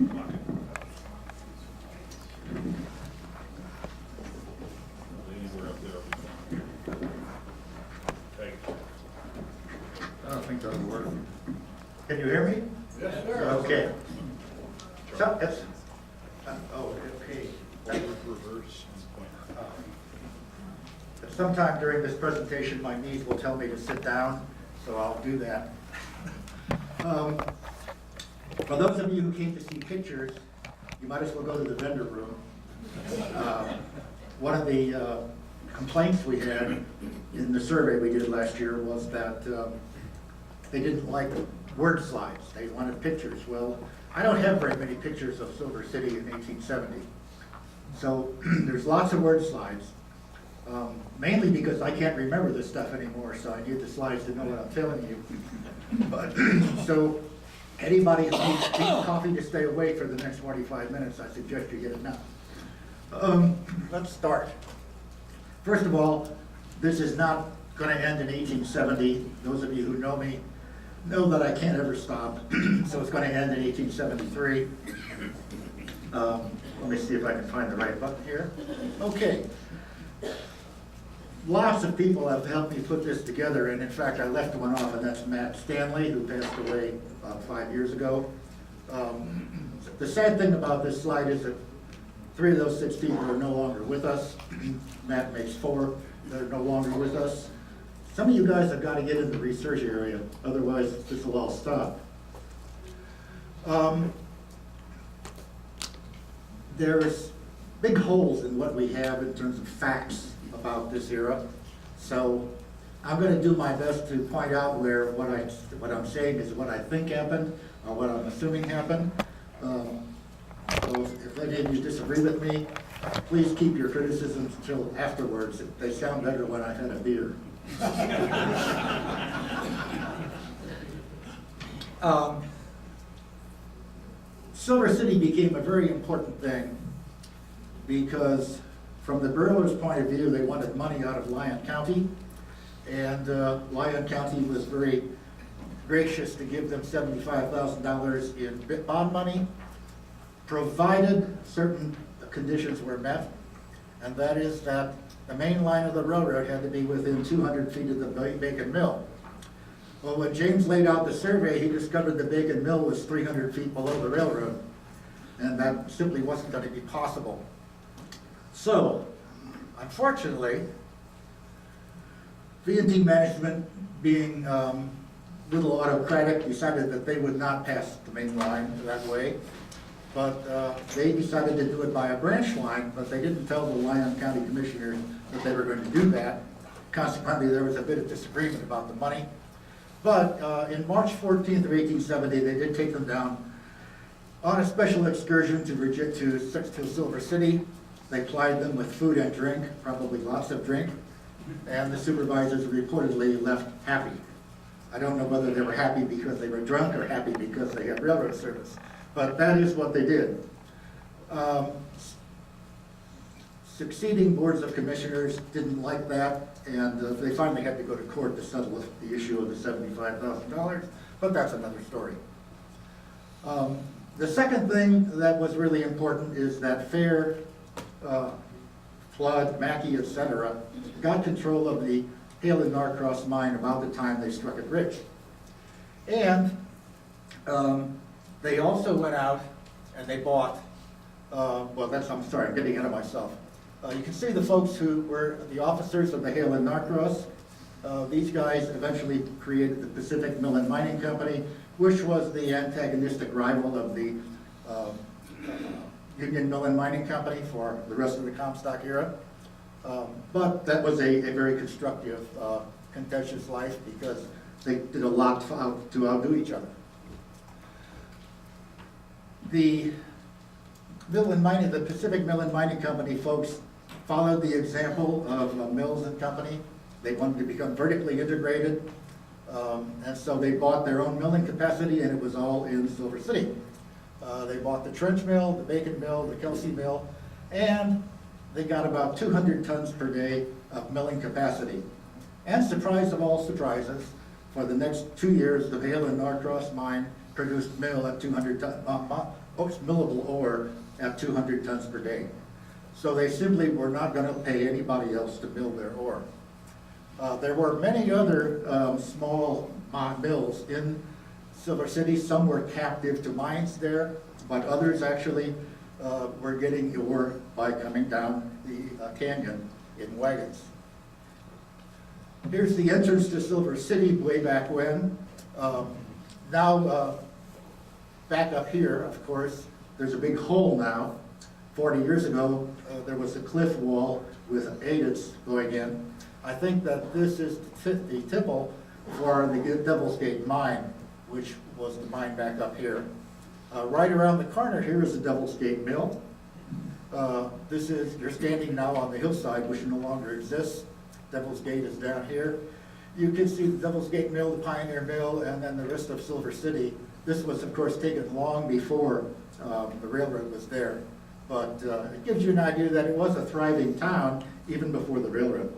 I don't think that'll work. Can you hear me? Yes, sir. Okay. So, it's, oh, okay. Reverse. Sometime during this presentation, my knees will tell me to sit down, so I'll do that. For those of you who came to see pictures, you might as well go to the vendor room. One of the complaints we had in the survey we did last year was that they didn't like word slides. They wanted pictures. Well, I don't have very many pictures of Silver City in 1870. So there's lots of word slides, mainly because I can't remember this stuff anymore, so I need the slides to know what I'm telling you. But so anybody who needs coffee to stay awake for the next 45 minutes, I suggest you get it now. Let's start. First of all, this is not going to end in 1870. Those of you who know me know that I can't ever stop. So it's going to end in 1873. Let me see if I can find the right button here. Okay. Lots of people have helped me put this together, and in fact, I left one off, and that's Matt Stanley, who passed away about 5 years ago. The sad thing about this slide is that 3 of those 6 people are no longer with us. Matt makes 4 that are no longer with us. Some of you guys have got to get in the research area, otherwise this will all stop. There's big holes in what we have in terms of facts about this era. So I'm going to do my best to point out where what I'm saying is what I think happened or what I'm assuming happened. So if any of you disagree with me, please keep your criticisms until afterwards. They sound better when I've had a beer. Silver City became a very important thing because from the Burlers' point of view, they wanted money out of Lyon County, and Lyon County was very gracious to give them $75,000 in bond money, provided certain conditions were met, and that is that the main line of the railroad had to be within 200 feet of the Bacon Mill. Well, when James laid out the survey, he discovered the Bacon Mill was 300 feet below the railroad, and that simply wasn't going to be possible. So, unfortunately, V&T management, being little autocratic, decided that they would not pass the main line that way, but they decided to do it by a branch line, but they didn't tell the Lyon County Commissioners that they were going to do that. Consequently, there was a bit of disagreement about the money. But in March 14th of 1870, they did take them down on a special excursion to Silver City. They plied them with food and drink, probably lots of drink, and the supervisors reportedly left happy. I don't know whether they were happy because they were drunk or happy because they had railroad service, but that is what they did. Succeeding boards of commissioners didn't like that, and they finally had to go to court to settle the issue of the $75,000, but that's another story. The second thing that was really important is that Fair, Flood, Mackey, etc., got control of the Hale and Norcross mine about the time they struck it rich. And they also went out and they bought, I'm sorry, I'm getting ahead of myself. You can see the folks who were the officers of the Hale and Norcross. These guys eventually created the Pacific Mill and Mining Company, which was the antagonistic rival of the Union Mill and Mining Company for the rest of the Comstock era. But that was a very constructive, contentious life because they did a lot to outdo each other. The Pacific Mill and Mining Company folks followed the example of Mills and Company. They wanted to become vertically integrated, and so they bought their own milling capacity, and it was all in Silver City. They bought the Trench Mill, the Bacon Mill, the Kelsey Mill, and they got about 200 tons per day of milling capacity. And surprise of all surprises, for the next 2 years, the Hale and Norcross mine produced mill at 200 tons, millable ore at 200 tons per day. So they simply were not going to pay anybody else to mill their ore. There were many other small mills in Silver City. Some were captive to mines there, but others actually were getting ore by coming down the canyon in wagons. Here's the entrance to Silver City way back when. Now, back up here, of course, there's a big hole now. 40 years ago, there was a cliff wall with adits going in. I think that this is the tipple for the Doublespeak mine, which was the mine back up here. Right around the corner here is the Doublespeak Mill. You're standing now on the hillside, which no longer exists. Devil's Gate is down here. You can see the Devil's Gate Mill, the Pioneer Mill, and then the rest of Silver City. This was, of course, taken long before the railroad was there. But it gives you an idea that it was a thriving town even before the railroad.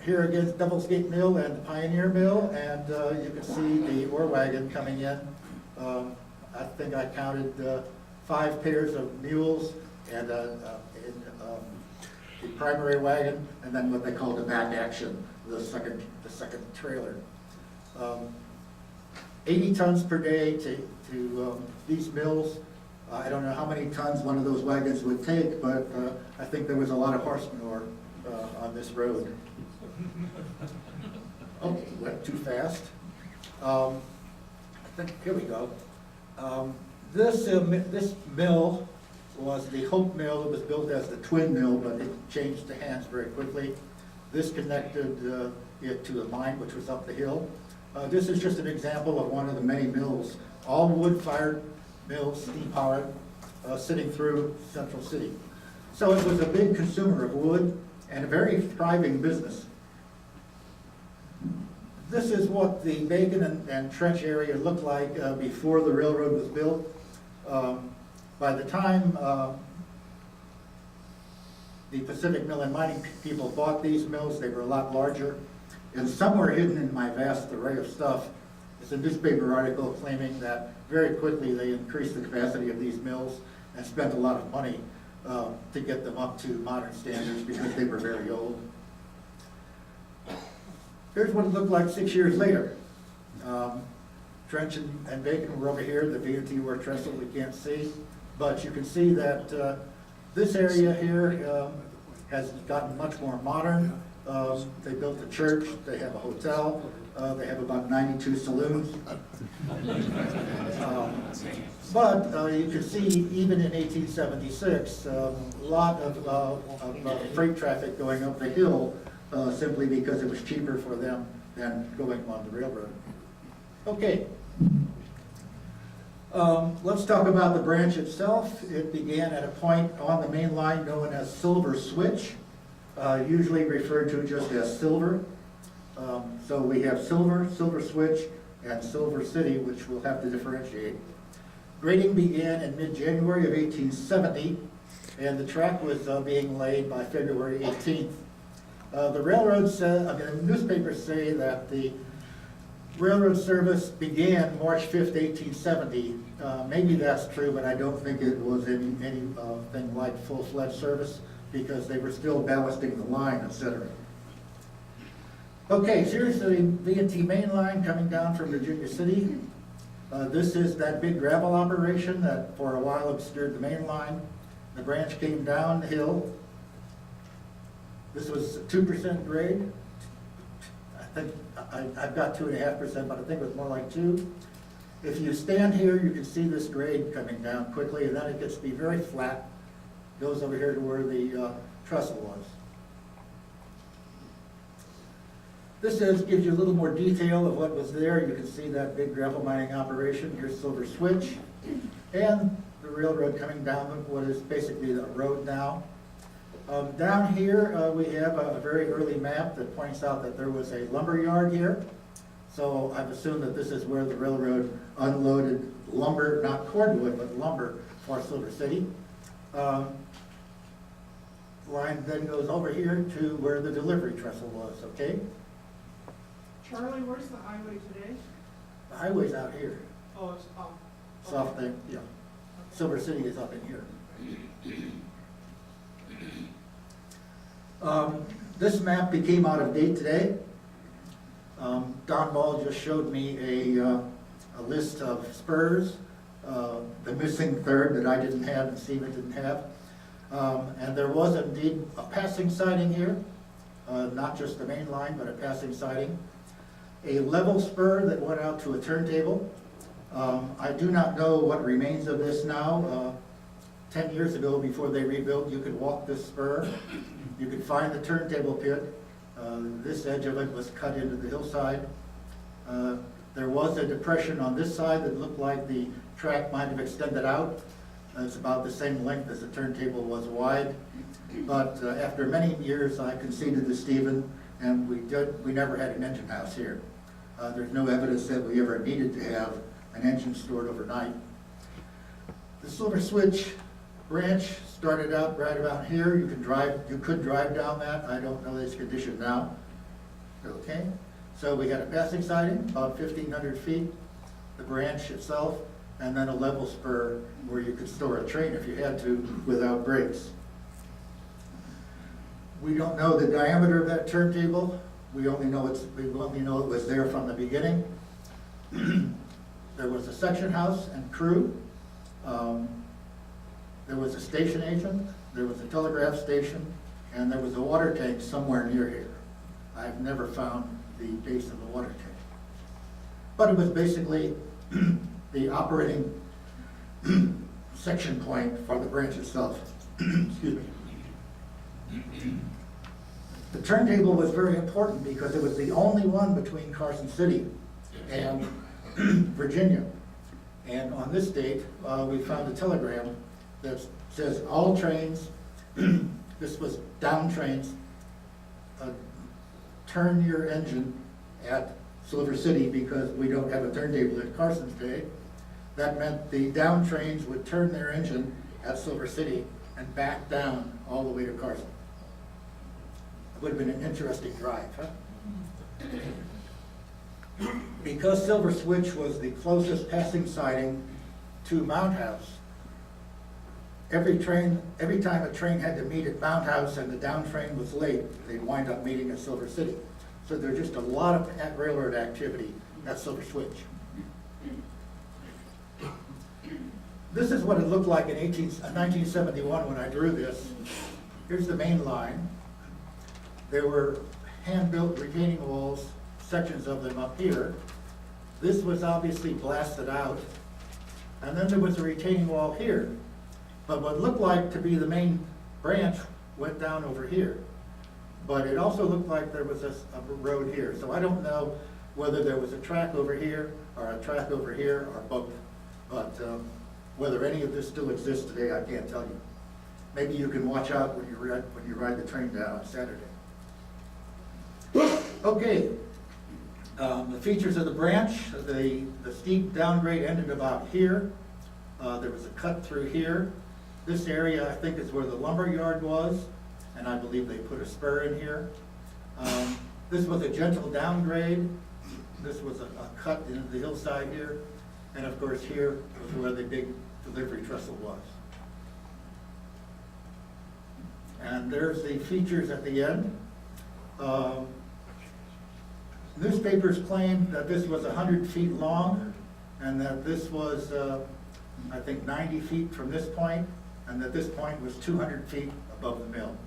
Here again, Devil's Gate Mill and the Pioneer Mill, and you can see the ore wagon coming in. I think I counted 5 pairs of mules and the primary wagon, and then what they call the back action, the second trailer. 80 tons per day to these mills. I don't know how many tons one of those wagons would take, but I think there was a lot of horse manure on this road. Oh, went too fast. I think, here we go. This mill was the Hope Mill. It was built as the twin mill, but it changed the hands very quickly. This connected it to the mine, which was up the hill. This is just an example of one of the many mills, all wood-fired mills, steam-powered, sitting through Central City. So it was a big consumer of wood and a very thriving business. This is what the Bacon and Trench area looked like before the railroad was built. By the time the Pacific Mill and Mining people bought these mills, they were a lot larger. And somewhere hidden in my vast array of stuff is a newspaper article claiming that very quickly they increased the capacity of these mills and spent a lot of money to get them up to modern standards because they were very old. Here's what it looked like 6 years later. Trench and Bacon were over here. The V&T were trestle we can't see. But you can see that this area here has gotten much more modern. They built a church. They have a hotel. They have about 92 saloons. But you can see, even in 1876, a lot of freight traffic going up the hill simply because it was cheaper for them than going on the railroad. Okay. Let's talk about the branch itself. It began at a point on the main line known as Silver Switch, usually referred to just as Silver. So we have Silver, Silver Switch, and Silver City, which we'll have to differentiate. Grading began in mid-January of 1870, and the track was being laid by February 18th. The newspapers say that the railroad service began March 5th, 1870. Maybe that's true, but I don't think it was anything like full-fledged service because they were still ballasting the line, etc. Okay, so here's the V&T main line coming down from Virginia City. This is that big gravel operation that for a while obscured the main line. The branch came down the hill. This was 2% grade. I think I've got 2.5%, but I think it was more like 2. If you stand here, you can see this grade coming down quickly, and then it gets to be very flat. Goes over here to where the trestle was. This gives you a little more detail of what was there. You can see that big gravel mining operation. Here's Silver Switch, and the railroad coming down what is basically the road now. Down here, we have a very early map that points out that there was a lumber yard here. So I've assumed that this is where the railroad unloaded lumber, not cordwood, but lumber for Silver City. Line then goes over here to where the delivery trestle was, okay? Charlie, where's the highway today? The highway's out here. Oh, it's up. It's off the, yeah. Silver City is up in here. This map became out of date today. Don Ball just showed me a list of spurs, the missing third that I didn't have and Steven didn't have. And there was indeed a passing siding here, not just the main line, but a passing siding. A level spur that went out to a turntable. I do not know what remains of this now. 10 years ago, before they rebuilt, you could walk this spur. You could find the turntable pit. This edge of it was cut into the hillside. There was a depression on this side that looked like the track might have extended out. It's about the same length as the turntable was wide. But after many years, I conceded to Stephen, and we never had an engine house here. There's no evidence that we ever needed to have an engine stored overnight. The Silver Switch branch started out right about here. You could drive down that. I don't know its condition now. Okay, so we got a passing siding, about 1,500 feet, the branch itself, and then a level spur where you could store a train if you had to without brakes. We don't know the diameter of that turntable. We only know it was there from the beginning. There was a section house and crew. There was a station agent, there was a telegraph station, and there was a water tank somewhere near here. I've never found the base of the water tank. But it was basically the operating section point for the branch itself. Excuse me. The turntable was very important because it was the only one between Carson City and Virginia. And on this date, we found a telegram that says all trains, this was down trains, turn your engine at Silver City because we don't have a turntable at Carson's day. That meant the down trains would turn their engine at Silver City and back down all the way to Carson. It would have been an interesting drive, huh? Because Silver Switch was the closest passing siding to Mount House, every time a train had to meet at Mount House and the down train was late, they'd wind up meeting at Silver City. So there's just a lot of railroad activity at Silver Switch. This is what it looked like in 1971 when I drew this. Here's the main line. There were hand-built retaining walls, sections of them up here. This was obviously blasted out. And then there was a retaining wall here. But what looked like to be the main branch went down over here. But it also looked like there was a road here. So I don't know whether there was a track over here or a track over here or both. But whether any of this still exists today, I can't tell you. Maybe you can watch out when you ride the train down on Saturday. Okay, the features of the branch, the steep downgrade ended about here. There was a cut through here. This area, I think, is where the lumber yard was, and I believe they put a spur in here. This was a gentle downgrade. This was a cut into the hillside here. And of course, here was where the big delivery trestle was. And there's the features at the end. Newspapers claimed that this was 100 feet long and that this was, I think, 90 feet from this point, and that this point was 200 feet above the mill.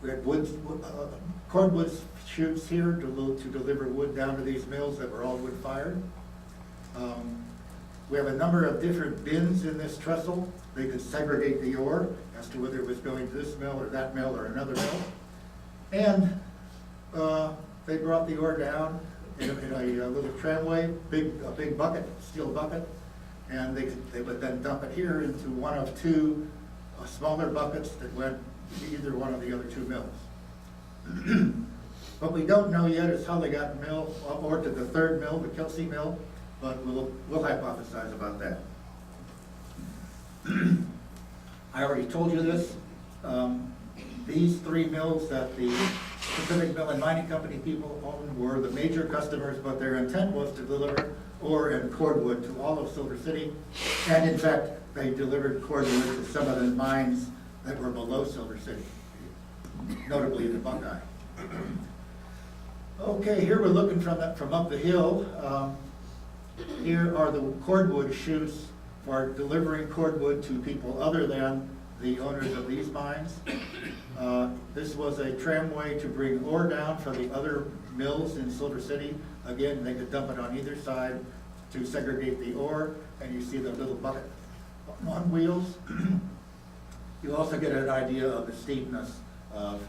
We had cordwood chutes here to deliver wood down to these mills that were all wood fired. We have a number of different bins in this trestle. They could segregate the ore as to whether it was going to this mill or that mill or another mill. And they brought the ore down in a little tramway, a big bucket, steel bucket, and they would then dump it here into one of two smaller buckets that went to either one of the other two mills. What we don't know yet is how they got or to the third mill, the Kelsey Mill, but we'll hypothesize about that. I already told you this. These three mills that the Pacific Mill and Mining Company people owned were the major customers, but their intent was to deliver ore and cordwood to all of Silver City. And in fact, they delivered cordwood to some of the mines that were below Silver City, notably the Buckeye. Okay, here we're looking from up the hill. Here are the cordwood chutes for delivering cordwood to people other than the owners of these mines. This was a tramway to bring ore down from the other mills in Silver City. Again, they could dump it on either side to segregate the ore, and you see the little bucket on wheels. You also get an idea of the steepness of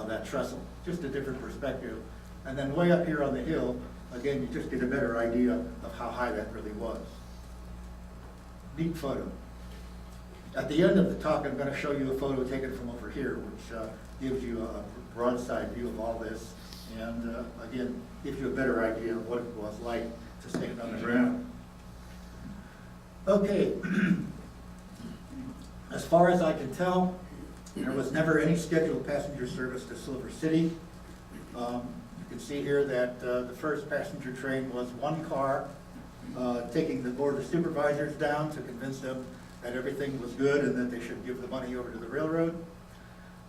that trestle, just a different perspective. And then way up here on the hill, again, you just get a better idea of how high that really was. Neat photo. At the end of the talk, I'm going to show you a photo taken from over here, which gives you a broadside view of all this, and again, gives you a better idea of what it was like to stand on the ground. Okay, as far as I can tell, there was never any scheduled passenger service to Silver City. You can see here that the first passenger train was one car taking the board of supervisors down to convince them that everything was good and that they should give the money over to the railroad.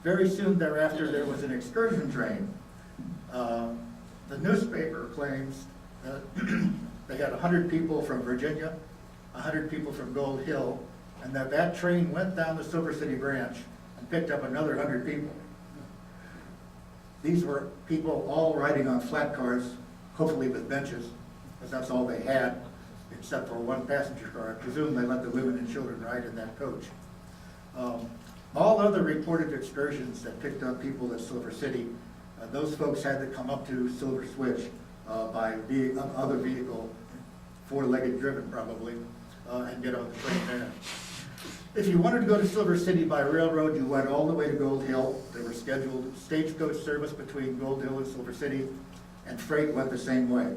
Very soon thereafter, there was an excursion train. The newspaper claims that they had 100 people from Virginia, 100 people from Gold Hill, and that train went down the Silver City branch and picked up another 100 people. These were people all riding on flat cars, hopefully with benches, because that's all they had, except for one passenger car. I presume they let the women and children ride in that coach. All other reported excursions that picked up people at Silver City, those folks had to come up to Silver Switch by other vehicle, four-legged driven probably, and get on the train there. If you wanted to go to Silver City by railroad, you went all the way to Gold Hill. There were scheduled stagecoach service between Gold Hill and Silver City, and freight went the same way.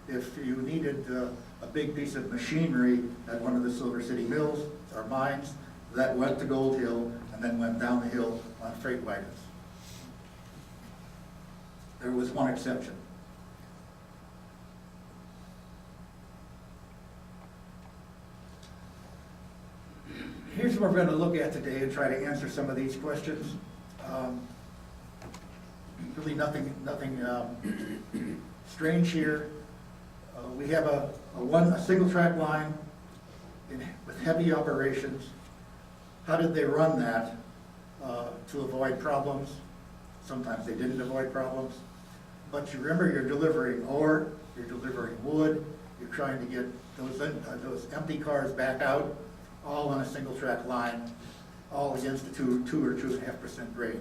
If you needed a big piece of machinery at one of the Silver City mills or mines, that went to Gold Hill and then went down the hill on freight wagons. There was one exception. Here's what we're going to look at today and try to answer some of these questions. Really nothing strange here. We have a single track line with heavy operations. How did they run that to avoid problems? Sometimes they didn't avoid problems. But you remember, you're delivering ore, you're delivering wood, you're trying to get those empty cars back out, all on a single track line, all against a 2 or 2.5% grade,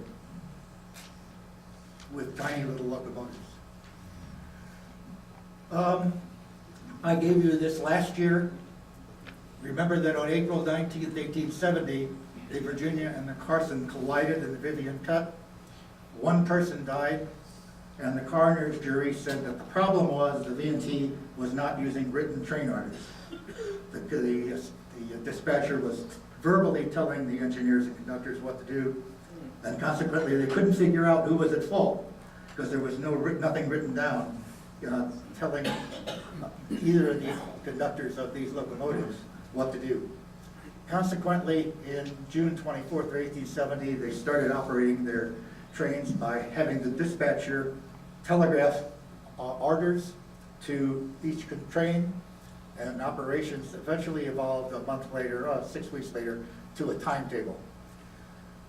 with tiny little locomotives. I gave you this last year. Remember that on April 19th, 1870, the Virginia and the Carson collided in the Vivian Cut. One person died, and the coroner's jury said that the problem was the V&T was not using written train orders. The dispatcher was verbally telling the engineers and conductors what to do, and consequently they couldn't figure out who was at fault, because there was nothing written down telling either of the conductors of these locomotives what to do. Consequently, in June 24th, 1870, they started operating their trains by having the dispatcher telegraph orders to each train, and operations eventually evolved a month later, 6 weeks later, to a timetable.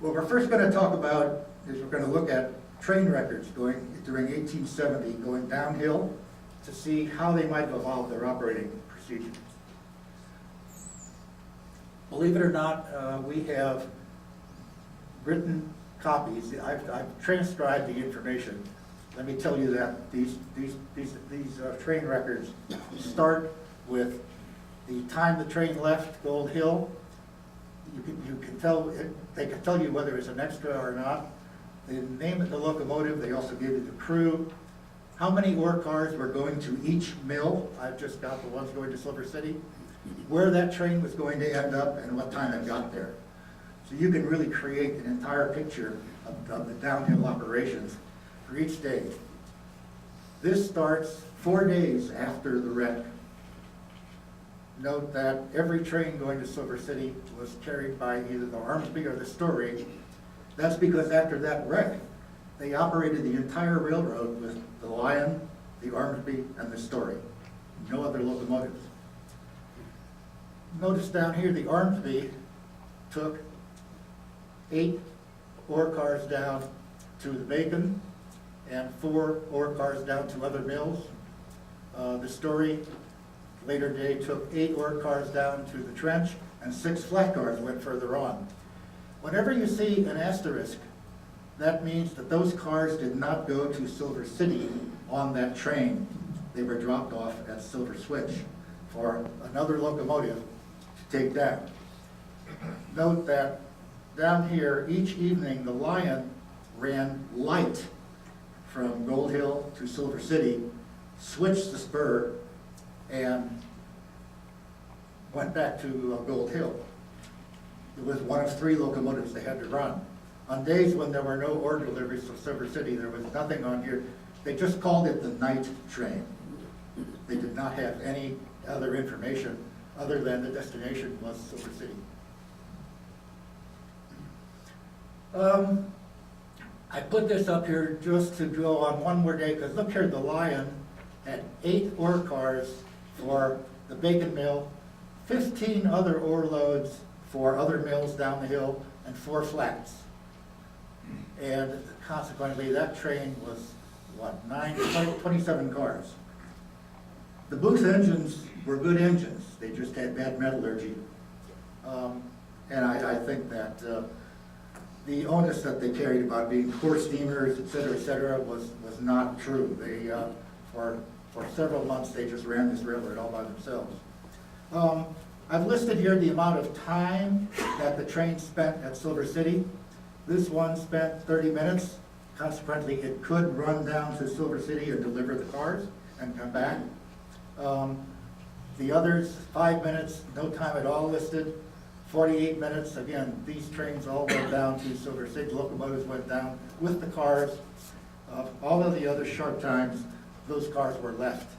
What we're first going to talk about is we're going to look at train records during 1870, going downhill, to see how they might have evolved their operating procedures. Believe it or not, we have written copies. I've transcribed the information. Let me tell you that these train records start with the time the train left Gold Hill. You can tell, they can tell you whether it's an extra or not. The name of the locomotive, they also give you the crew, how many ore cars were going to each mill. I've just got the ones going to Silver City, where that train was going to end up and what time it got there. So you can really create an entire picture of the downhill operations for each day. This starts 4 days after the wreck. Note that every train going to Silver City was carried by either the Armsby or the Story. That's because after that wreck, they operated the entire railroad with the Lion, the Armsby, and the Story. No other locomotives. Notice down here, the Armsby took 8 ore cars down to the Bacon and 4 ore cars down to other mills. The Story, later day, took 8 ore cars down to the trench and 6 flat cars went further on. Whenever you see an asterisk, that means that those cars did not go to Silver City on that train. They were dropped off at Silver Switch for another locomotive to take down. Note that down here, each evening, the Lion ran light from Gold Hill to Silver City, switched the spur, and went back to Gold Hill. It was one of 3 locomotives they had to run. On days when there were no ore deliveries to Silver City, there was nothing on here. They just called it the night train. They did not have any other information other than the destination was Silver City. I put this up here just to go on one more day, because look here, the Lion had 8 ore cars for the Bacon Mill, 15 other ore loads for other mills down the hill, and 4 flats. And consequently, that train was, what, 27 cars. The Booth engines were good engines. They just had bad metallurgy. And I think that the onus that they carried about being poor steamers, et cetera, was not true. They, for several months, they just ran this railroad all by themselves. I've listed here the amount of time that the train spent at Silver City. This one spent 30 minutes. Consequently, it could run down to Silver City and deliver the cars and come back. The others, 5 minutes, no time at all listed. 48 minutes, again, these trains all went down to Silver City. Locomotives went down with the cars. All of the other short times, those cars were left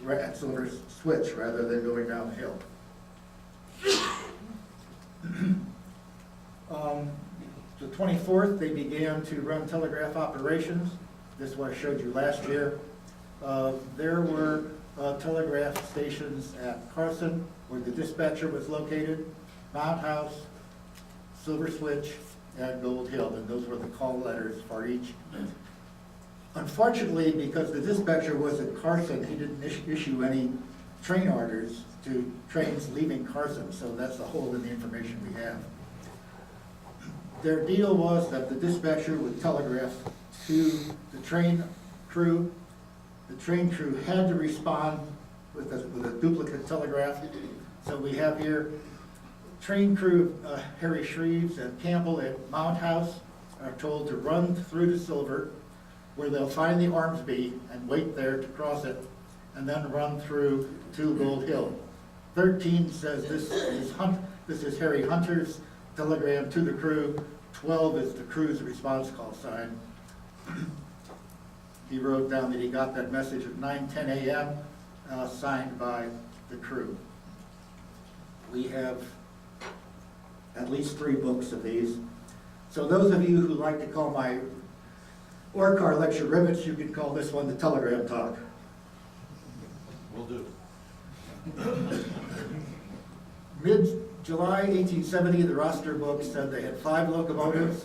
at Silver Switch rather than going down the hill. The 24th, they began to run telegraph operations. This is what I showed you last year. There were telegraph stations at Carson, where the dispatcher was located, Mount House, Silver Switch, and Gold Hill, and those were the call letters for each. Unfortunately, because the dispatcher was at Carson, he didn't issue any train orders to trains leaving Carson, so that's the hole in the information we have. Their deal was that the dispatcher would telegraph to the train crew. The train crew had to respond with a duplicate telegraph. So we have here train crew Harry Shreves and Campbell at Mount House are told to run through to Silver, where they'll find the Armsby and wait there to cross it, and then run through to Gold Hill. 13 says this is Harry Hunter's telegram to the crew. 12 is the crew's response call sign. He wrote down that he got that message at 9:10 a.m. Signed by the crew. We have at least 3 books of these. So those of you who like to call my ore car lecture rivets, you can call this one the telegram talk. Will do. Mid-July 1870, the roster book said they had 5 locomotives.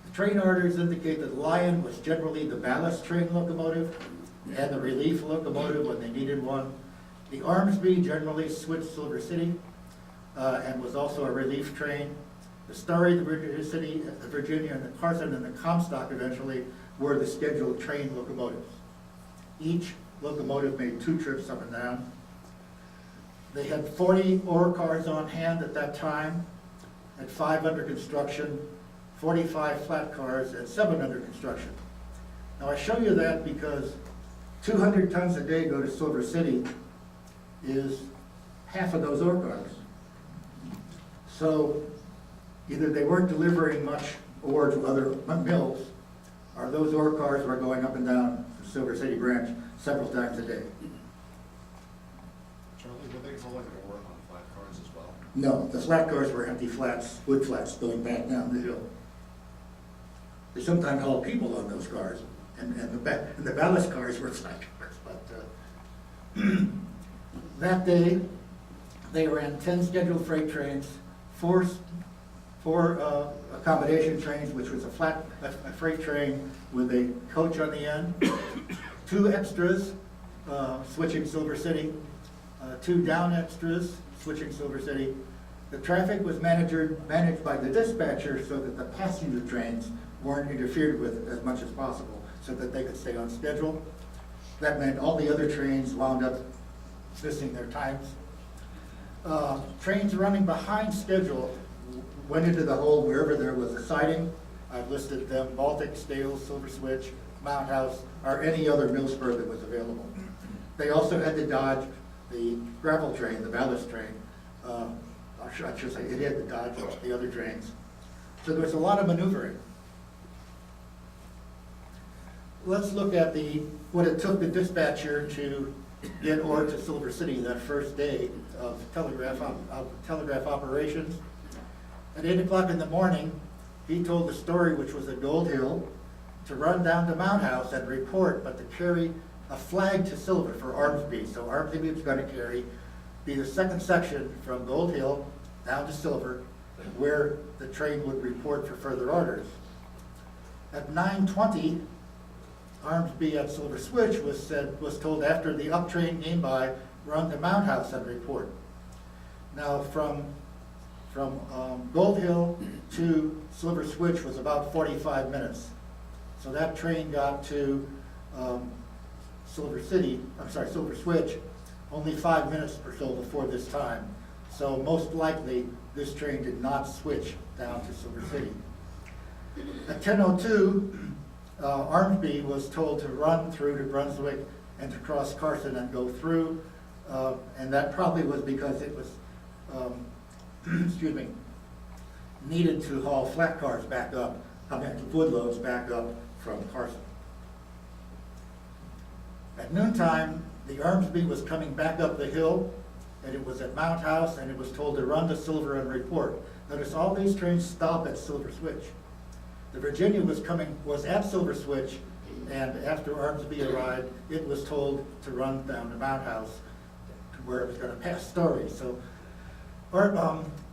The train orders indicate that Lion was generally the ballast train locomotive and the relief locomotive when they needed one. The Armsby generally switched Silver City and was also a relief train. The Story, the Virginia, and the Carson and the Comstock eventually were the scheduled train locomotives. Each locomotive made 2 trips up and down. They had 40 ore cars on hand at that time, and 5 under construction, 45 flat cars, and 7 under construction. Now I show you that because 200 tons a day go to Silver City is half of those ore cars. So either they weren't delivering much ore to other mills, are those ore cars were going up and down the Silver City branch several times a day. Charlie, were they hauling ore on flat cars as well? No, the flat cars were empty flats, wood flats going back down the hill. They sometimes hauled people on those cars, and the ballast cars were flat cars, but, that day, they ran 10 scheduled freight trains, four accommodation trains, which was a freight train with a coach on the end, 2 extras, switching Silver City, 2 down extras, switching Silver City. The traffic was managed by the dispatcher so that the passenger trains weren't interfered with as much as possible, so that they could stay on schedule. That meant all the other trains wound up missing their times. Trains running behind schedule went into the hole wherever there was a siding. I've listed them: Baltic, Stales, Silver Switch, Mount House, or any other mill spur that was available. They also had to dodge the gravel train, the ballast train. I should say, it had to dodge the other trains. So there was a lot of maneuvering. Let's look at what it took the dispatcher to get ore to Silver City that first day of telegraph operations. At 8 o'clock in the morning, he told the story, which was at Gold Hill, to run down to Mount House and report, but to carry a flag to Silver for Armsby. So Armsby was going to be the second section from Gold Hill down to Silver, where the train would report for further orders. At 9:20, Armsby at Silver Switch was told, after the up train came by, run to Mount House and report. Now from Gold Hill to Silver Switch was about 45 minutes. So that train got to Silver Switch only 5 minutes or so before this time. So most likely this train did not switch down to Silver City. At 10:02, Armsby was told to run through to Brunswick and to cross Carson and go through, and that probably was because it was needed to haul flat cars back up, wood loads back up from Carson. At noontime, the Armsby was coming back up the hill, and it was at Mount House, and it was told to run to Silver and report. Notice all these trains stop at Silver Switch. The Virginia was at Silver Switch, and after Armsby arrived, it was told to run down to Mount House, where it was going to pass Story. So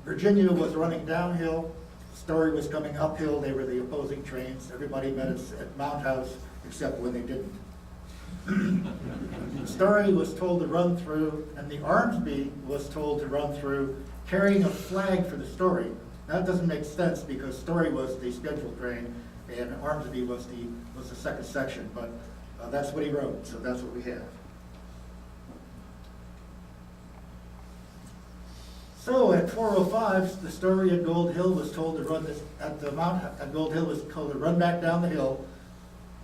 Virginia was running downhill, Story was coming uphill. They were the opposing trains. Everybody met at Mount House, except when they didn't. Story was told to run through, and the Armsby was told to run through carrying a flag for the Story. That doesn't make sense because Story was the scheduled train and Armsby was the second section, but that's what he wrote, so that's what we have. So at 4:05, the Story at Gold Hill was told to run Gold Hill was told to run back down the hill.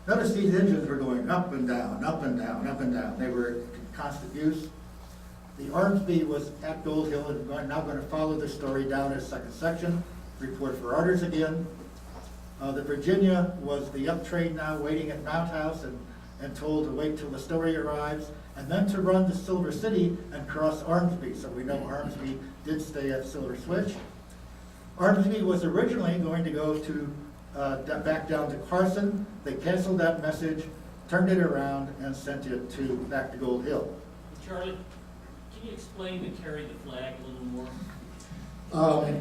Notice these engines were going up and down, up and down, up and down. They were in constant use. The Armsby was at Gold Hill and now going to follow the Story down as second section, report for orders again. The Virginia was the up train now waiting at Mount House and told to wait till the Story arrives, and then to run to Silver City and cross Armsby. So we know Armsby did stay at Silver Switch. Armsby was originally going to go to back down to Carson. They canceled that message, turned it around, and sent it back to Gold Hill. Charlie, can you explain the carry the flag a little more?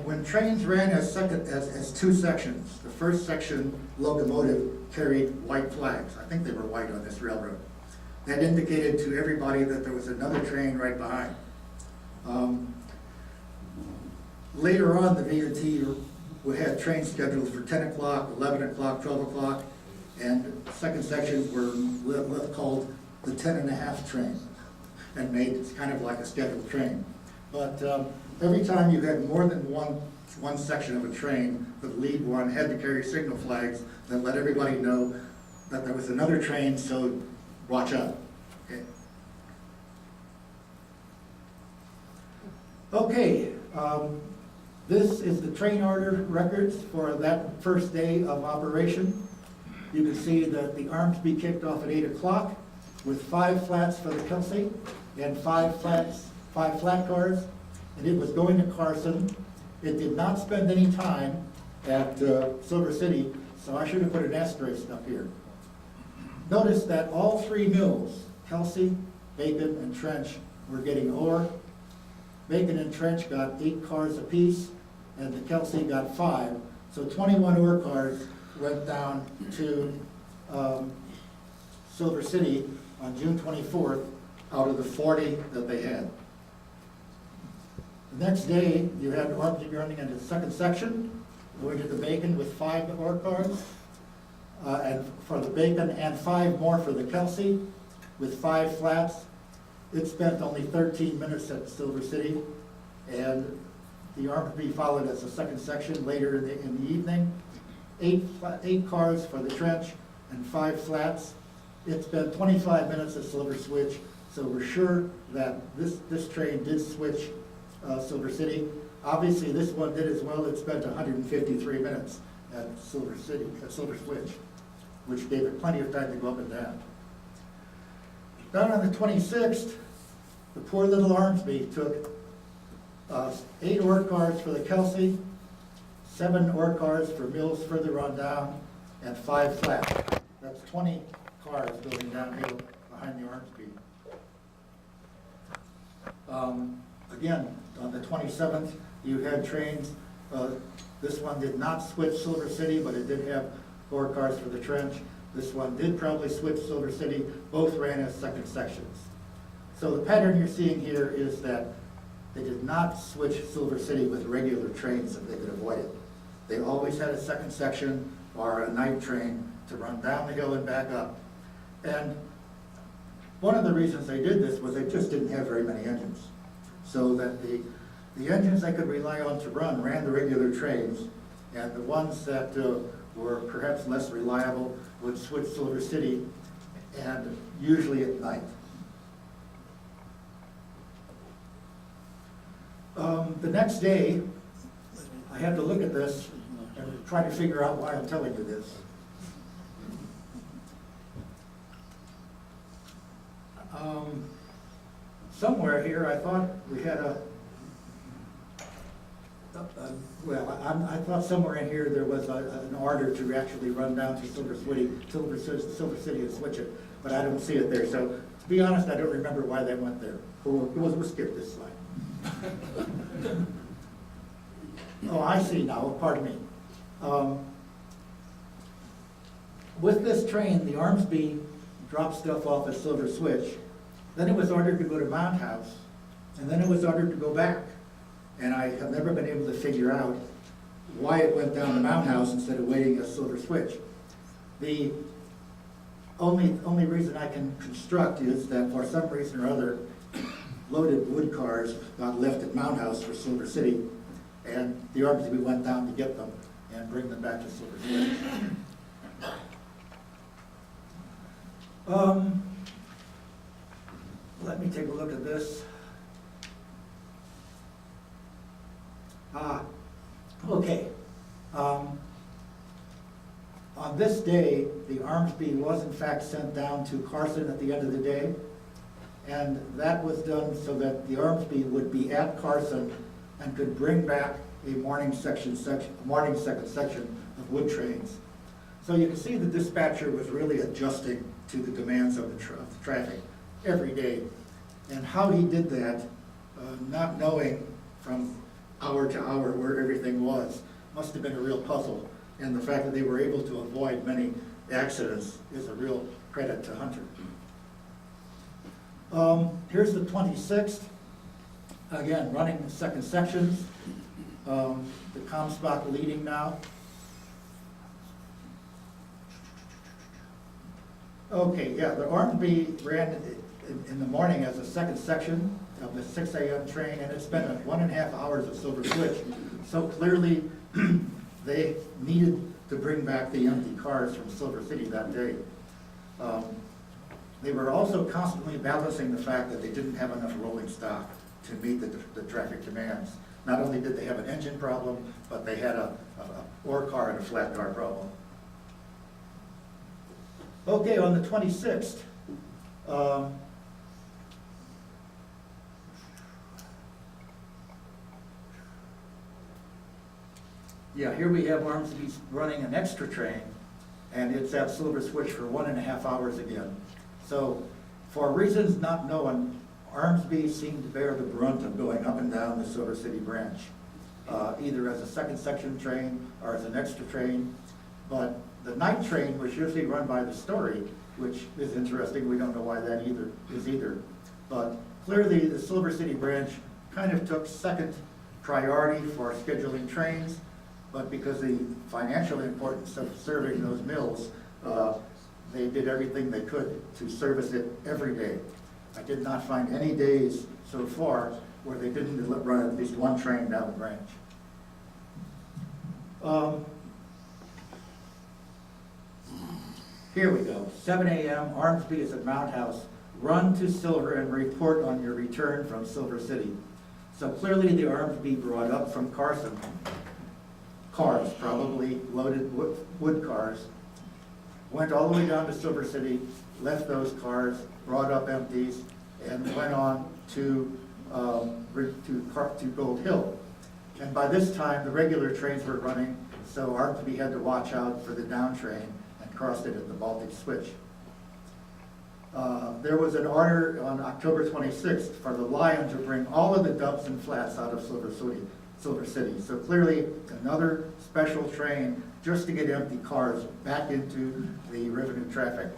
When trains ran as two sections, the first section locomotive carried white flags. I think they were white on this railroad. That indicated to everybody that there was another train right behind. Later on, the V&T had trains scheduled for 10 o'clock, 11 o'clock, 12 o'clock, and second sections were called the 10.5 train, and made it kind of like a scheduled train. But every time you had more than one section of a train, the lead one had to carry signal flags that let everybody know that there was another train, so watch out. Okay, this is the train order records for that first day of operation. you can see that the Armsby kicked off at 8 o'clock with 5 flats for the Kelsey and 5 flat cars, and it was going to Carson. It did not spend any time at Silver City, so I should have put an asterisk up here. Notice that all 3 mills, Kelsey, Bacon, and Trench, were getting ore. Bacon and Trench got 8 cars apiece, and the Kelsey got 5. So 21 ore cars went down to Silver City on June 24th out of the 40 that they had. The next day, you had Armsby running into the second section, going to the Bacon with 5 ore cars, and for the Bacon, and 5 more for the Kelsey with 5 flats. It spent only 13 minutes at Silver City, and the Armsby followed as a second section later in the evening. 8 cars for the Trench and 5 flats. It spent 25 minutes at Silver Switch, so we're sure that this train did switch Silver City. Obviously, this one did as well. It spent 153 minutes at Silver Switch, which gave it plenty of time to go up and down. Down on the 26th, the poor little Armsby took 8 ore cars for the Kelsey, 7 ore cars for mills further on down, and 5 flats. That's 20 cars going downhill behind the Armsby. Again, on the 27th, you had trains. This one did not switch Silver City, but it did have 4 cars for the Trench. This one did probably switch Silver City. Both ran as second sections. So the pattern you're seeing here is that they did not switch Silver City with regular trains if they could avoid it. They always had a second section or a night train to run down the hill and back up. And one of the reasons they did this was they just didn't have very many engines. So that the engines they could rely on to run ran the regular trains, and the ones that were perhaps less reliable would switch Silver City, and usually at night. The next day, I had to look at this and try to figure out why I'm telling you this. Somewhere here, I thought we had I thought somewhere in here there was an order to actually run down to Silver City and switch it, but I don't see it there. So to be honest, I don't remember why they went there. We'll skip this slide. Oh, I see now, pardon me. With this train, the Armsby dropped stuff off at Silver Switch. Then it was ordered to go to Mount House, and then it was ordered to go back. And I have never been able to figure out why it went down to Mount House instead of waiting at Silver Switch. The only reason I can construct is that for some reason or other, loaded wood cars got left at Mount House for Silver City, and the Armsby went down to get them and bring them back to Silver Switch. Let me take a look at this. Okay. On this day, the Armsby was in fact sent down to Carson at the end of the day, and that was done so that the Armsby would be at Carson and could bring back a morning second section of wood trains. So you can see the dispatcher was really adjusting to the demands of the traffic every day. And how he did that, not knowing from hour to hour where everything was, must have been a real puzzle. And the fact that they were able to avoid many accidents is a real credit to Hunter. Here's the 26th. Again, running the second sections. The Comstock leading now. Okay, yeah, the Armsby ran in the morning as a second section of the 6 a.m. train, and it spent 1.5 hours at Silver Switch. So clearly, they needed to bring back the empty cars from Silver City that day. They were also constantly balancing the fact that they didn't have enough rolling stock to meet the traffic demands. Not only did they have an engine problem, but they had a ore car and a flat car problem. Okay, on the 26th, yeah, here we have Armsby running an extra train, and it's at Silver Switch for 1.5 hours again. So, for reasons not known, Armsby seemed to bear the brunt of going up and down the Silver City branch, either as a second section train or as an extra train. But the night train was usually run by the Story, which is interesting. We don't know why that is either. But clearly, the Silver City branch kind of took second priority for scheduling trains. But because of the financial importance of serving those mills, they did everything they could to service it every day. I did not find any days so far where they didn't run at least one train down the branch. Here we go, 7 a.m., Armsby is at Mount House. Run to Silver and report on your return from Silver City. So clearly the Armsby brought up from Carson cars, probably loaded wood cars, went all the way down to Silver City, left those cars, brought up empties, and went on to Gold Hill. And by this time, the regular trains were running, so Armsby had to watch out for the down train and crossed it at the Baltic Switch. There was an order on October 26th for the Lion to bring all of the dumps and flats out of Silver City. So clearly, another special train just to get empty cars back into the revenue traffic.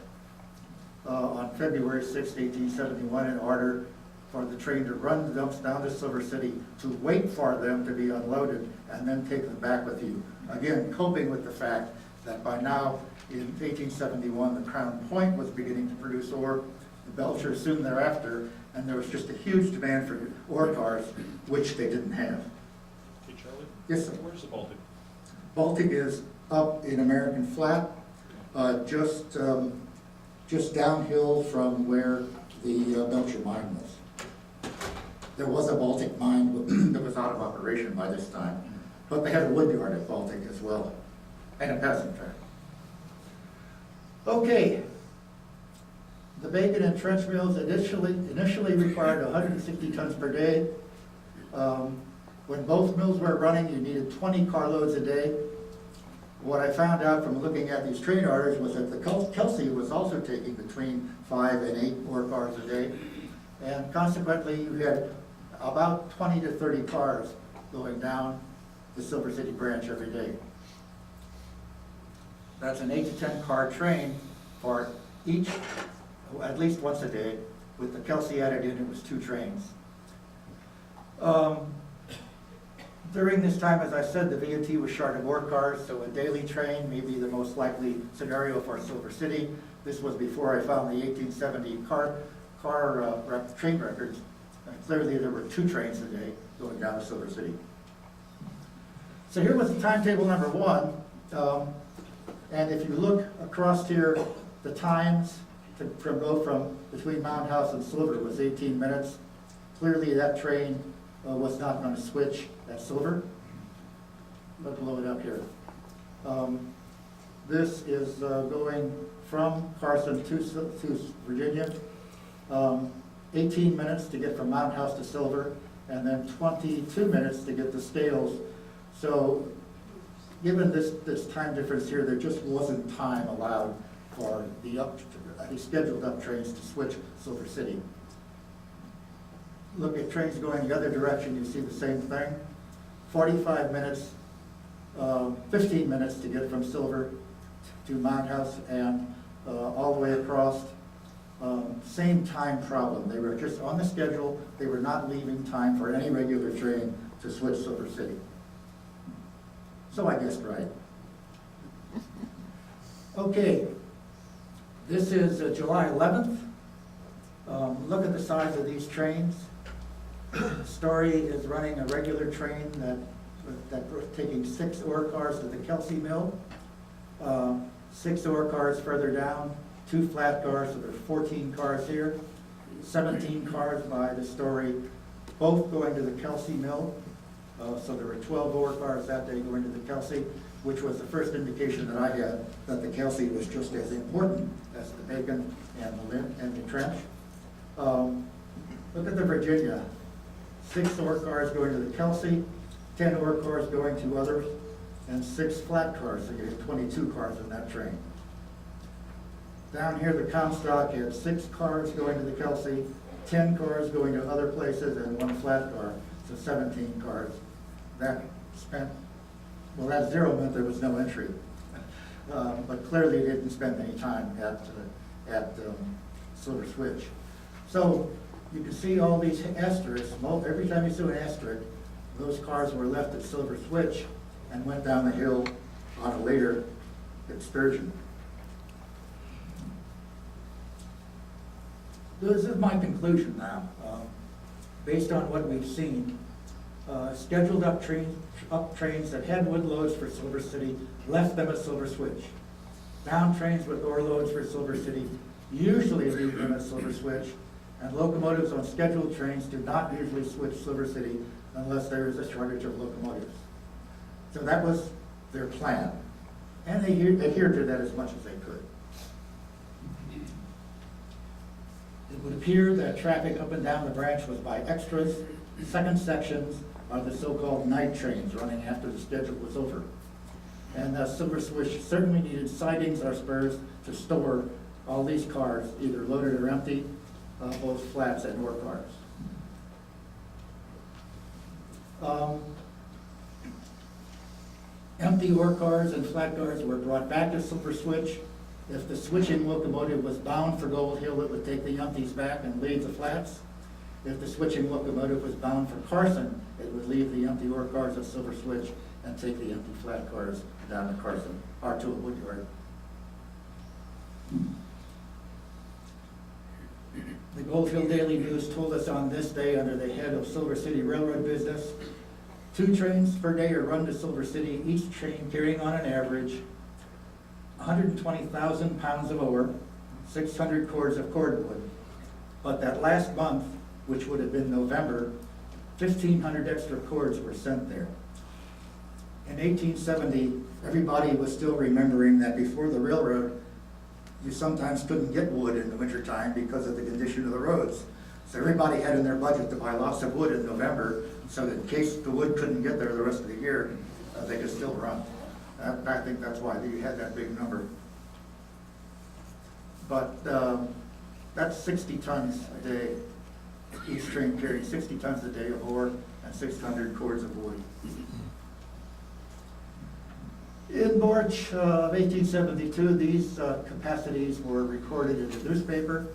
On February 6, 1871, an order for the train to run the dumps down to Silver City, to wait for them to be unloaded, and then take them back with you. Again, coping with the fact that by now, in 1871, the Crown Point was beginning to produce ore, the Belcher soon thereafter, and there was just a huge demand for ore cars, which they didn't have. Hey, Charlie? Yes, sir. Where's the Baltic? Baltic is up in American Flat, just downhill from where the Belcher mine was. There was a Baltic mine that was out of operation by this time, but they had a wood yard at Baltic as well, and a passing track. Okay, the bacon and trench mills initially required 160 tons per day. When both mills were running, you needed 20 carloads a day. What I found out from looking at these train orders was that the Kelsey was also taking between 5 and 8 ore cars a day. And consequently, you had about 20 to 30 cars going down the Silver City branch every day. That's an 8 to 10 car train for each, at least once a day. With the Kelsey added in, it was 2 trains. During this time, as I said, the VOT was short of ore cars, so a daily train may be the most likely scenario for Silver City. This was before I found the 1870 train records. Clearly, there were 2 trains a day going down to Silver City. So here was the timetable number 1. And if you look across here, the times from between Mount House and Silver was 18 minutes. Clearly, that train was not going to switch at Silver. Let's blow it up here. This is going from Carson to Virginia. 18 minutes to get from Mount House to Silver, and then 22 minutes to get to Scales. So given this time difference here, there just wasn't time allowed for the scheduled up trains to switch Silver City. Look at trains going the other direction, you see the same thing. 45 minutes, 15 minutes to get from Silver to Mount House and all the way across. Same time problem. They were just on the schedule. They were not leaving time for any regular train to switch Silver City. So I guessed right. Okay, this is July 11th. Look at the size of these trains. Story is running a regular train that was taking 6 ore cars to the Kelsey Mill, 6 ore cars further down, 2 flat cars, so there's 14 cars here, 17 cars by the Story, both going to the Kelsey Mill. So there were 12 ore cars that day going to the Kelsey. which was the first indication that I had that the Kelsey was just as important as the Bacon and the trench. Look at the Virginia. 6 ore cars going to the Kelsey, 10 ore cars going to others, and 6 flat cars, so you had 22 cars in that train. Down here, the Comstock had 6 cars going to the Kelsey, 10 cars going to other places, and 1 flat car, so 17 cars. That spent, well, that 0 meant there was no entry. But clearly it didn't spend any time at Silver Switch. So you can see all these asterisks. Every time you see an asterisk, those cars were left at Silver Switch and went down the hill on a later excursion. This is my conclusion now. Based on what we've seen, scheduled up trains that had wood loads for Silver City left them at Silver Switch. Down trains with ore loads for Silver City usually leave them at Silver Switch, and locomotives on scheduled trains do not usually switch Silver City unless there is a shortage of locomotives. So that was their plan, and they adhered to that as much as they could. It would appear that traffic up and down the branch was by extras. Second sections are the so-called night trains running after the schedule was over. And Silver Switch certainly needed sidings or spurs to store all these cars, either loaded or empty, both flats and ore cars. Empty ore cars and flat cars were brought back to Silver Switch. If the switching locomotive was bound for Gold Hill, it would take the empties back and leave the flats. If the switching locomotive was bound for Carson, it would leave the empty ore cars at Silver Switch and take the empty flat cars down to Carson, or to a woodyard. The Gold Hill Daily News told us on this day, under the head of Silver City Railroad business, 2 trains per day are run to Silver City, each train carrying on an average 120,000 pounds of ore, 600 cords of cordwood. But that last month, which would have been November, 1,500 extra cords were sent there. In 1870, everybody was still remembering that before the railroad, you sometimes couldn't get wood in the wintertime because of the condition of the roads. So everybody had in their budget to buy lots of wood in November, so that in case the wood couldn't get there the rest of the year, they could still run. I think that's why you had that big number. But that's 60 tons a day. Each train carried 60 tons a day of ore and 600 cords of wood. In March of 1872, these capacities were recorded in the newspaper.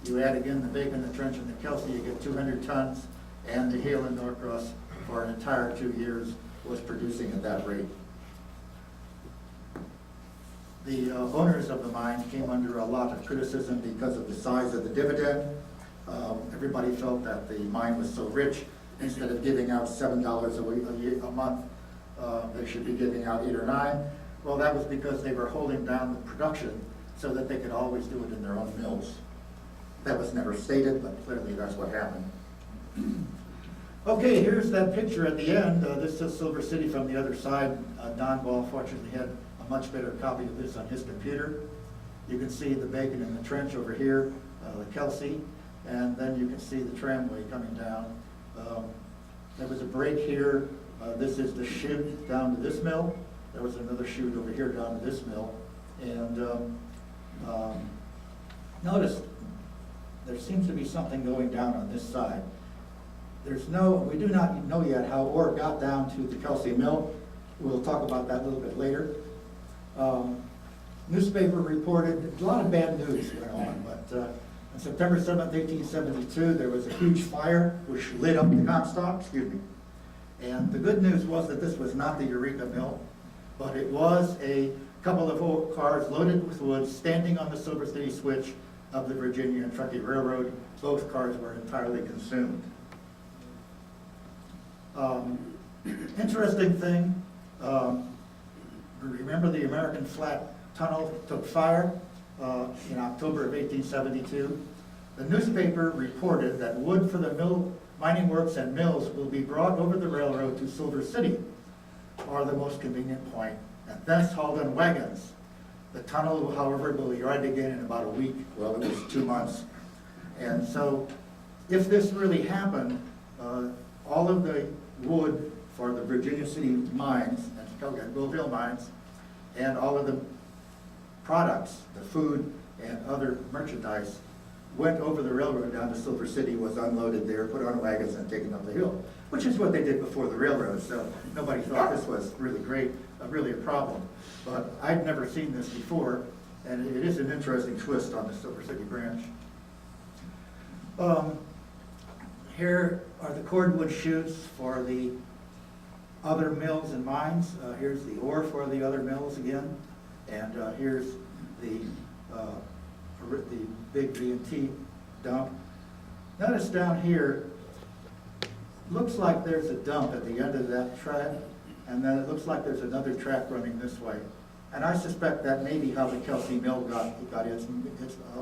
You add again the Bacon, the Trench, and the Kelsey, you get 200 tons, and the Hale and Norcross for an entire 2 years was producing at that rate. The owners of the mine came under a lot of criticism because of the size of the dividend. Everybody felt that the mine was so rich, instead of giving out $7 a month, they should be giving out 8 or 9. Well, that was because they were holding down the production so that they could always do it in their own mills. That was never stated, but clearly that's what happened. Okay, here's that picture at the end. This is Silver City from the other side. Don Ball fortunately had a much better copy of this on his computer. You can see the Bacon and the Trench over here, the Kelsey, and then you can see the tramway coming down. There was a break here. This is the chute down to this mill. There was another chute over here down to this mill. And notice there seems to be something going down on this side. We do not know yet how ore got down to the Kelsey Mill. We'll talk about that a little bit later. Newspaper reported, a lot of bad news went on, but on September 7th, 1872, there was a huge fire which lit up the Comstock, And the good news was that this was not the Eureka Mill, but it was a couple of old cars loaded with wood standing on the Silver City switch of the Virginia and Truckee Railroad. Both cars were entirely consumed. Interesting thing, remember the American Flat Tunnel took fire in October of 1872. The newspaper reported that wood for the mining works and mills will be brought over the railroad to Silver City, or the most convenient point and thence hauled on wagons. The tunnel, however, will be ready again in about a week. Well, it was 2 months. And so, if this really happened, all of the wood for the Virginia City mines, and Gold Hill mines, and all of the products, the food and other merchandise, went over the railroad down to Silver City, was unloaded there, put on wagons, and taken up the hill, which is what they did before the railroad. So nobody thought this was really great, really a problem. But I'd never seen this before, and it is an interesting twist on the Silver City branch. Here are the cordwood chutes for the other mills and mines. Here's the ore for the other mills again, and here's the big V&T dump. Notice down here, looks like there's a dump at the end of that track, and then it looks like there's another track running this way. And I suspect that may be how the Kelsey Mill got its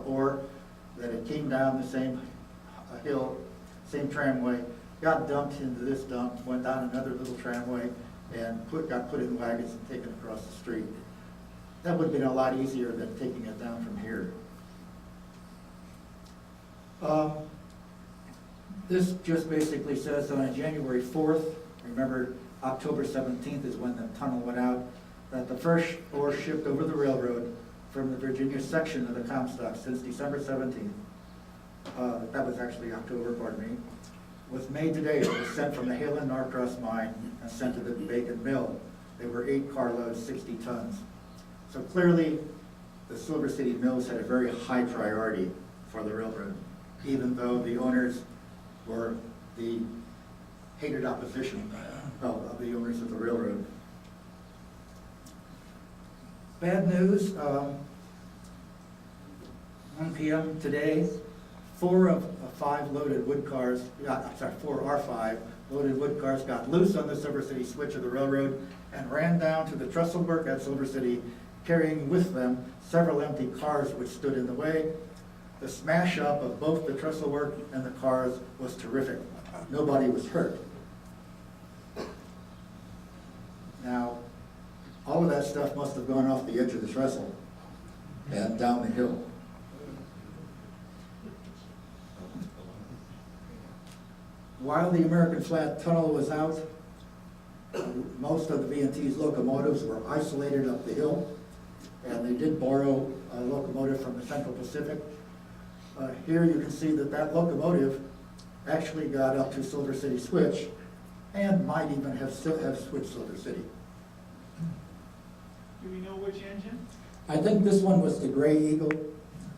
ore, that it came down the same hill, same tramway, got dumped into this dump, went down another little tramway, and got put in wagons and taken across the street. That would have been a lot easier than taking it down from here. This just basically says that on January 4th, remember October 17th is when the tunnel went out, that the first ore shipped over the railroad from the Virginia section of the Comstock since December 17th, that was actually October, pardon me, was made today. It was sent from the Hale and Norcross mine and sent to the Bacon Mill. They were 8 carloads, 60 tons. So clearly, the Silver City mills had a very high priority for the railroad, even though the owners were the hated opposition of the owners of the railroad. Bad news, 1 p.m. today, 4 of 5 loaded wood cars, 4 or 5 loaded wood cars got loose on the Silver City switch of the railroad and ran down to the trestle work at Silver City, carrying with them several empty cars which stood in the way. The smash up of both the trestle work and the cars was terrific. Nobody was hurt. Now, all of that stuff must have gone off the edge of the trestle and down the hill. While the American Flat Tunnel was out, most of the V&T's locomotives were isolated up the hill, and they did borrow a locomotive from the Central Pacific. Here you can see that that locomotive actually got up to Silver City Switch and might even have switched Silver City. Do we know which engine? I think this one was the Gray Eagle.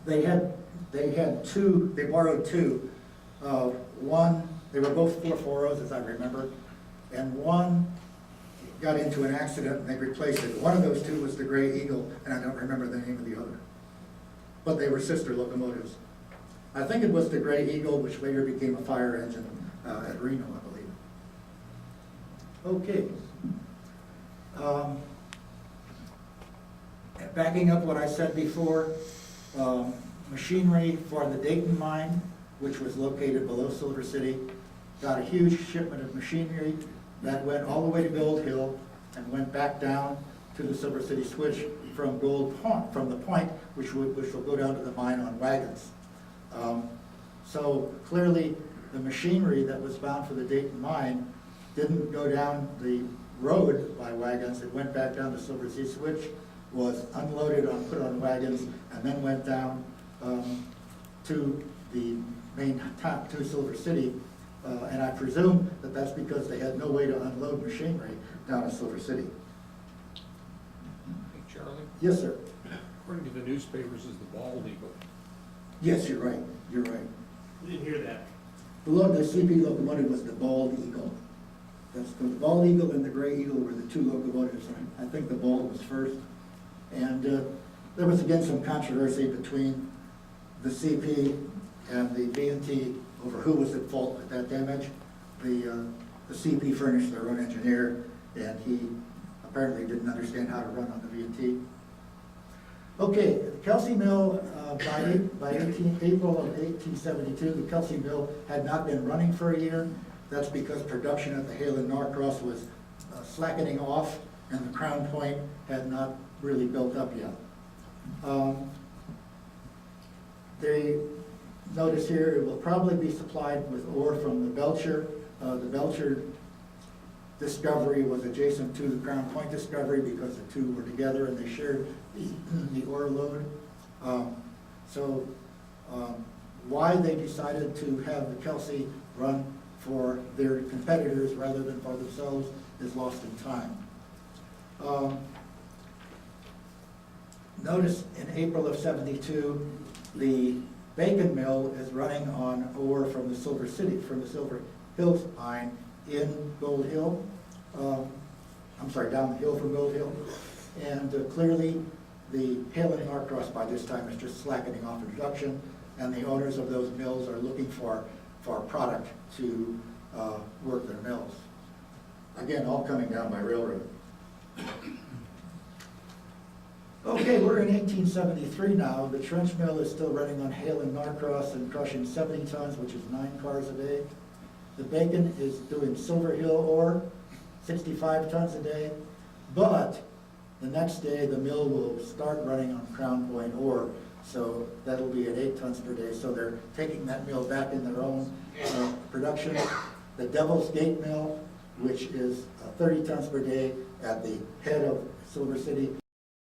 They had 2, they borrowed 2. One, they were both 440s as I remember, and one got into an accident and they replaced it. One of those 2 was the Gray Eagle, and I don't remember the name of the other. But they were sister locomotives. I think it was the Gray Eagle, which later became a fire engine at Reno, I believe. Okay. Backing up what I said before, machinery for the Dayton mine, which was located below Silver City, got a huge shipment of machinery that went all the way to Gold Hill and went back down to the Silver City Switch from from the point, which will go down to the mine on wagons. So clearly, the machinery that was bound for the Dayton mine didn't go down the road by wagons. It went back down to Silver City Switch, was unloaded, put on wagons, and then went down to the main top to Silver City. And I presume that that's because they had no way to unload machinery down at Silver City. Hey, Charlie, Yes, sir. according to the newspapers, is the bald eagle. Yes, you're right. You're right. We didn't hear that. The CP locomotive was the Bald Eagle. That's the Bald Eagle and the Gray Eagle were the 2 locomotives. I think the Bald was first. And there was again some controversy between the CP and the V&T over who was at fault with that damage. The CP furnished their own engineer, and he apparently didn't understand how to run on the V&T. Okay, the Kelsey Mill, by April of 1872, the Kelsey Mill had not been running for a year. That's because production at the Hale and Norcross was slackening off, and the Crown Point had not really built up yet. They notice here it will probably be supplied with ore from the Belcher. The Belcher discovery was adjacent to the Crown Point discovery because the two were together and they shared the ore load. Why they decided to have the Kelsey run for their competitors rather than for themselves is lost in time. Notice in April of '72, the Bacon Mill is running on ore from the Silver Hills mine in Gold Hill. Down the hill from Gold Hill. And clearly, the Hale and Norcross by this time is just slackening off in production, and the owners of those mills are looking for product to work their mills. Again, all coming down by railroad. Okay, we're in 1873 now. The trench mill is still running on Hale and Norcross and crushing 70 tons, which is 9 cars a day. The Bacon is doing Silver Hill ore, 65 tons a day. But the next day, the mill will start running on Crown Point ore, so that'll be at 8 tons per day. So they're taking that mill back in their own production. The Devil's Gate Mill, which is 30 tons per day at the head of Silver City,